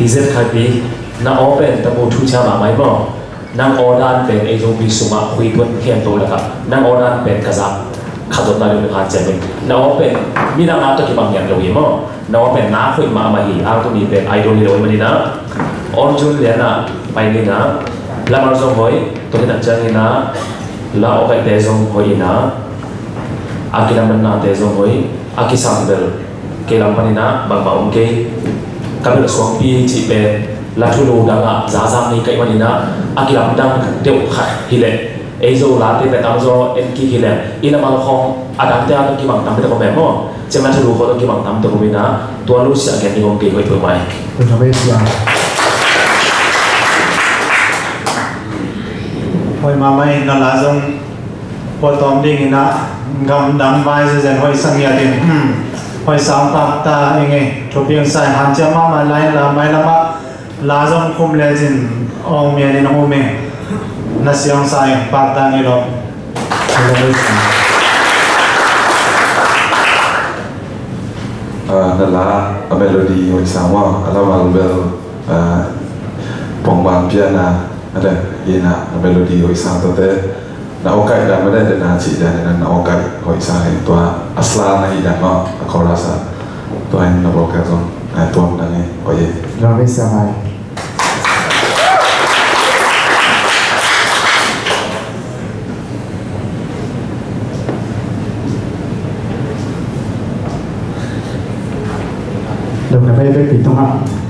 ที่เซตขัดปีน้าโอเป็นตะมูทุชามาไม่บ่นางโอดันเป็นไอโซบิสุมาคุยด้วยเขียนตัวแล้วครับนางโอดันเป็นกษัตริย์ขัดตัวนาฬิกาเจมินน้าโอเป็นมีนางอาตุกิบางอย่างเราอยู่มั้งน้าโอเป็นน้าคุยมาไม่หีอาตุนี้เป็นไอดอลเราไม่ได้นะออร์จุนเลียนะไปนี่นะแล้วมาส่งหอยตัวที่นั่งเจอนี่นะแล้วโอเคเดซงหอยนะอากิลามันนะเดซงหอยอากิสัมเบลเกลัมปานินะบางบางองค์kami nak suang pi cik ben latu lu danga zazam ni kai manina akilam dang deu khat hile ezo lati betam zo enki hile ina mal khong adam te atu ki bang tam te ko memo chema thulu ko ki bang tam te ko mina to lu sia ke ni ngom ke hoi poi mai ko be sia hoi ma mai na la zong po tom ding ina gam dang vai se zen hoi sang ya din hoi sang tap ta enge chopiang sai han chama ma lai la mai lama la zong khum le jin ong me ni no me na siang sai pa ta ni lo nala a melody o isama ala malbel pongban piana ada ina a melody o isama te na okai dan ada na ci dan na okai o isama itu asla na ida ma akorasa to ai na bokazo na to dan oye Ravi Samai Đồng là phê phê phí thông hạng